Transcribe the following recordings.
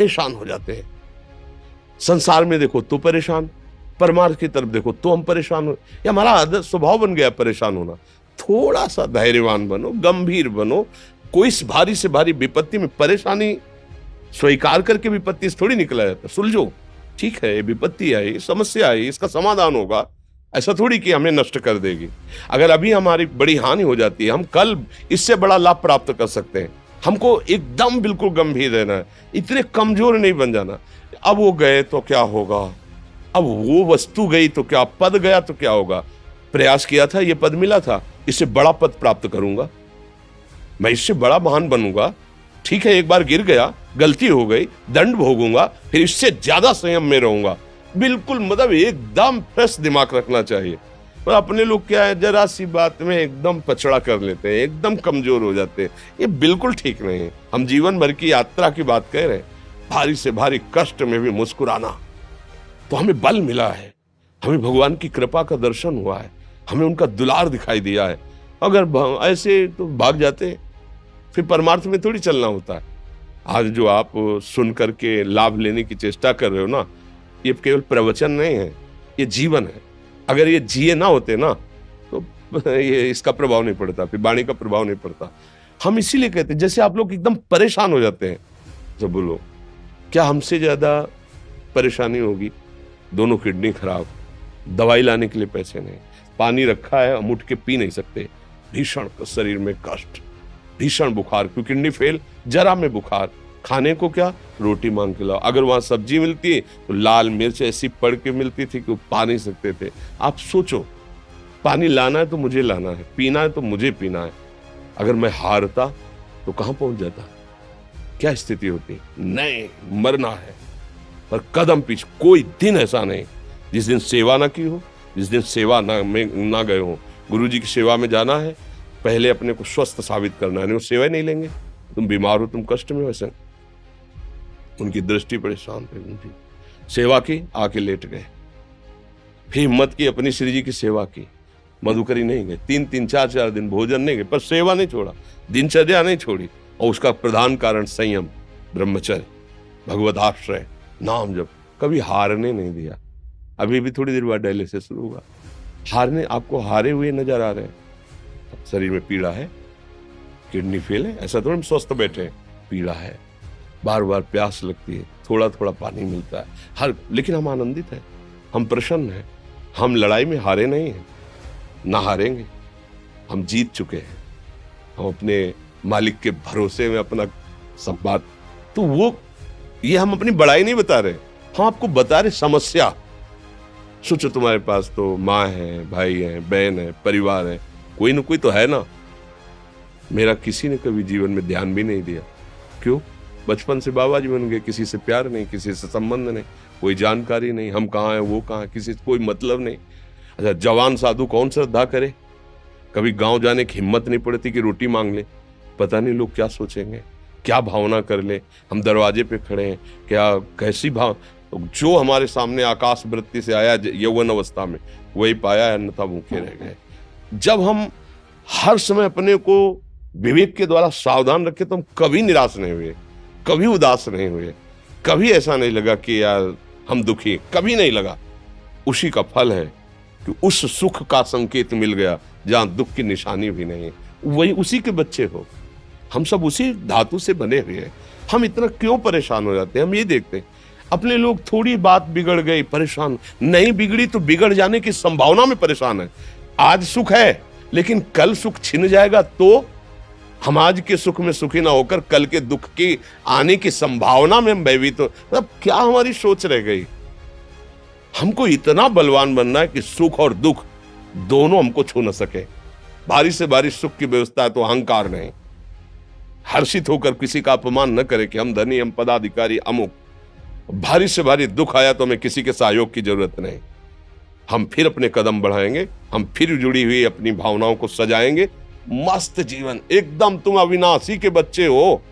परेशान हो जाते हैं। संसार में देखो तो परेशान, परमार्थ की तरफ देखो तो हम परेशान हो। ये हमारा आदत स्वभाव बन गया परेशान होना। थोड़ा सा धैर्यवान बनो, गंभीर बनो। कोई इस भारी से भारी विपत्ति में परेशानी स्वीकार करके विपत्ति से थोड़ी निकला जाता। सुलझो, ठीक है विपत्ति आई, समस्या आई, इसका समाधान होगा। ऐसा थोड़ी कि हमें नष्ट कर देगी। अगर अभी हमारी बड़ी हानि हो जाती है, हम कल इससे बड़ा लाभ प्राप्त कर सकते हैं। हमको एकदम बिल्कुल गंभीर रहना है, इतने कमजोर नहीं बन जाना। अब वो गए तो क्या होगा, अब वो वस्तु गई तो क्या, पद गया तो क्या होगा। प्रयास किया था, ये पद मिला था, इससे बड़ा पद प्राप्त करूंगा, मैं इससे बड़ा महान बनूंगा। ठीक है, एक बार गिर गया, गलती हो गई, दंड भोगूंगा, फिर इससे ज्यादा संयम में रहूंगा। बिल्कुल मतलब एकदम फ्रेश दिमाग रखना चाहिए। पर अपने लोग क्या है, जरा सी बात में एकदम पचड़ा कर लेते हैं, एकदम कमजोर हो जाते हैं। ये बिल्कुल ठीक नहीं है। हम जीवन भर की यात्रा की बात कह रहे हैं, भारी से भारी कष्ट में भी मुस्कुराना, तो हमें बल मिला है, हमें भगवान की कृपा का दर्शन हुआ है, हमें उनका दुलार दिखाई दिया है। अगर ऐसे तो भाग जाते, फिर परमार्थ में थोड़ी चलना होता है। आज जो आप सुन करके लाभ लेने की चेष्टा कर रहे हो ना, ये केवल प्रवचन नहीं है, ये जीवन है। अगर ये जिए ना होते ना तो ये इसका प्रभाव नहीं पड़ता, फिर वाणी का प्रभाव नहीं पड़ता। हम इसीलिए कहते हैं, जैसे आप लोग एकदम परेशान हो जाते हैं, तो बोलो क्या हमसे ज्यादा परेशानी होगी। दोनों किडनी खराब, दवाई लाने के लिए पैसे नहीं, पानी रखा है हम उठ के पी नहीं सकते, भीषण शरीर में कष्ट, भीषण बुखार, क्योंकि किडनी फेल, जरा में बुखार, खाने को क्या, रोटी मांग के लाओ। अगर वहां सब्जी मिलती है तो लाल मिर्च ऐसी पड़ के मिलती थी कि वो पा नहीं सकते थे। आप सोचो, पानी लाना है तो मुझे लाना है, पीना है तो मुझे पीना है। अगर मैं हारता तो कहां पहुंच जाता, क्या स्थिति होती। नहीं, मरना है, पर कदम पीछे। कोई दिन ऐसा नहीं जिस दिन सेवा ना की हो, जिस दिन सेवा ना गए हो। गुरु जी की सेवा में जाना है, पहले अपने को स्वस्थ साबित करना है, नहीं वो सेवा नहीं लेंगे। तुम बीमार हो, तुम कष्ट में हो, ऐसे उनकी दृष्टि परेशान थी, उनकी सेवा की, आके लेट गए। फिर हिम्मत की, अपनी श्री जी की सेवा की, मधुकरी नहीं गए, 3-3 4-4 दिन भोजन नहीं गए, पर सेवा नहीं छोड़ा, दिनचर्या नहीं छोड़ी। और उसका प्रधान कारण संयम, ब्रह्मचर्य, भगवत आश्रय, नाम जप, कभी हारने नहीं दिया। अभी भी थोड़ी देर बाद डायलिसिस शुरू होगा, हारने, आपको हारे हुए नजर आ रहे हैं। शरीर में पीड़ा है, किडनी फेल है, ऐसा थोड़ा हम स्वस्थ बैठे हैं, पीड़ा है, बार बार प्यास लगती है, थोड़ा थोड़ा पानी मिलता है हर, लेकिन हम आनंदित हैं, हम प्रसन्न हैं। हम लड़ाई में हारे नहीं हैं, ना हारेंगे, हम जीत चुके हैं। हम अपने मालिक के भरोसे में अपना सब बात, तो वो ये हम अपनी बड़ाई नहीं बता रहे, हम आपको बता रहे समस्या। सोचो तुम्हारे पास तो माँ है, भाई है, बहन है, परिवार है, कोई ना कोई तो है ना। मेरा किसी ने कभी जीवन में ध्यान भी नहीं दिया, क्यों? बचपन से बाबा जी बन गए, किसी से प्यार नहीं, किसी से संबंध नहीं, कोई जानकारी नहीं, हम कहाँ हैं वो कहाँ, किसी से कोई मतलब नहीं। अच्छा, जवान साधु कौन श्रद्धा करे, कभी गांव जाने की हिम्मत नहीं पड़ती कि रोटी मांग ले, पता नहीं लोग क्या सोचेंगे, क्या भावना कर ले। हम दरवाजे पे खड़े हैं, क्या कैसी भाव, तो जो हमारे सामने आकाश वृत्ति से आया यौवन अवस्था में वही पाया, अन्यथा भूखे रह गए। जब हम हर समय अपने को विवेक के द्वारा सावधान रखे तो हम कभी निराश नहीं हुए, कभी उदास नहीं हुए, कभी ऐसा नहीं लगा कि यार हम दुखी, कभी नहीं लगा। उसी का फल है कि उस सुख का संकेत मिल गया जहां दुख की निशानी भी नहीं, वही उसी के बच्चे हो। हम सब उसी धातु से बने हुए हैं। हम इतना क्यों परेशान हो जाते हैं? हम ये देखते हैं अपने लोग, थोड़ी बात बिगड़ गई परेशान, नहीं बिगड़ी तो बिगड़ जाने की संभावना में परेशान है। आज सुख है लेकिन कल सुख छिन जाएगा, तो हम आज के सुख में सुखी ना होकर कल के दुख की आने की संभावना में हम भयभीत हो। मतलब क्या हमारी सोच रह गई? हमको इतना बलवान बनना है कि सुख और दुख दोनों हमको छू न सके। भारी से भारी सुख की व्यवस्था है तो अहंकार नहीं, हर्षित होकर किसी का अपमान न करे कि हम धनी, हम पदाधिकारी, अमुक। भारी से भारी दुख आया तो हमें किसी के सहयोग की जरूरत नहीं, हम फिर अपने कदम बढ़ाएंगे, हम फिर जुड़ी हुई अपनी भावनाओं को सजाएंगे। मस्त जीवन एकदम। तुम अविनाशी के बच्चे हो।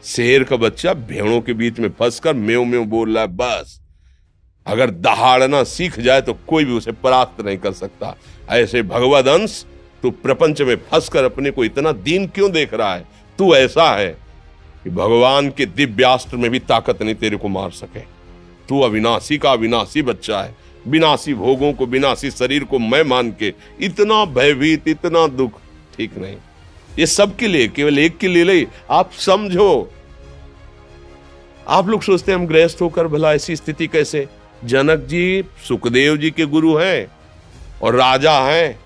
शेर का बच्चा भेड़ों के बीच में फंसकर म्यों म्यों बोल रहा है, बस अगर दहाड़ना सीख जाए तो कोई भी उसे परास्त नहीं कर सकता। ऐसे भगवद अंश, तू प्रपंच में फंसकर अपने को इतना दीन क्यों देख रहा है? तू ऐसा है, कि भगवान के दिव्यास्त्र में भी ताकत नहीं तेरे को मार सके। तू अविनाशी का अविनाशी बच्चा है। विनाशी भोगों को, विनाशी शरीर को मैं मान के इतना भयभीत, इतना दुख ठीक नहीं। ये सबके लिए, केवल एक के लिए नहीं। आप समझो, आप लोग सोचते हैं हम गृहस्थ होकर भला ऐसी स्थिति कैसे। जनक जी सुखदेव जी के गुरु हैं और राजा हैं,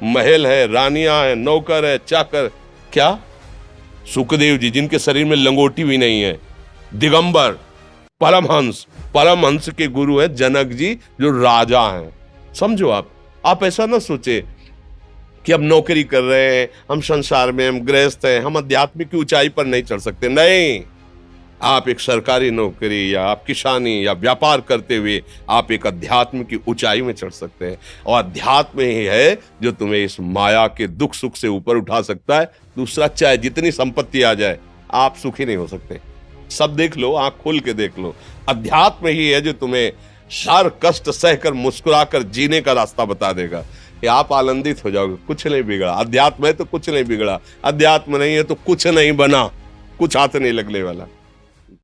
महल है, रानियां हैं, नौकर है, चाकर। क्या सुखदेव जी जिनके शरीर में लंगोटी भी नहीं है, दिगंबर, परमहंस, परमहंस के गुरु हैं जनक जी जो राजा हैं। समझो, आप ऐसा ना सोचे कि हम नौकरी कर रहे हैं, हम संसार में, हम गृहस्थ हैं, हम आध्यात्मिक की ऊंचाई पर नहीं चढ़ सकते। नहीं, आप एक सरकारी नौकरी या आप किसानी या व्यापार करते हुए आप एक अध्यात्म की ऊंचाई में चढ़ सकते हैं। और अध्यात्म ही है जो तुम्हें इस माया के दुख सुख से ऊपर उठा सकता है। दूसरा, चाहे जितनी संपत्ति आ जाए, आप सुखी नहीं हो सकते। सब देख लो, आंख खोल के देख लो। अध्यात्म ही है जो तुम्हें हर कष्ट सहकर मुस्कुराकर जीने का रास्ता बता देगा कि आप आनंदित हो जाओगे। कुछ नहीं बिगड़ा। अध्यात्म है तो कुछ नहीं बिगड़ा, अध्यात्म नहीं है तो कुछ नहीं बना, कुछ हाथ नहीं लगने वाला।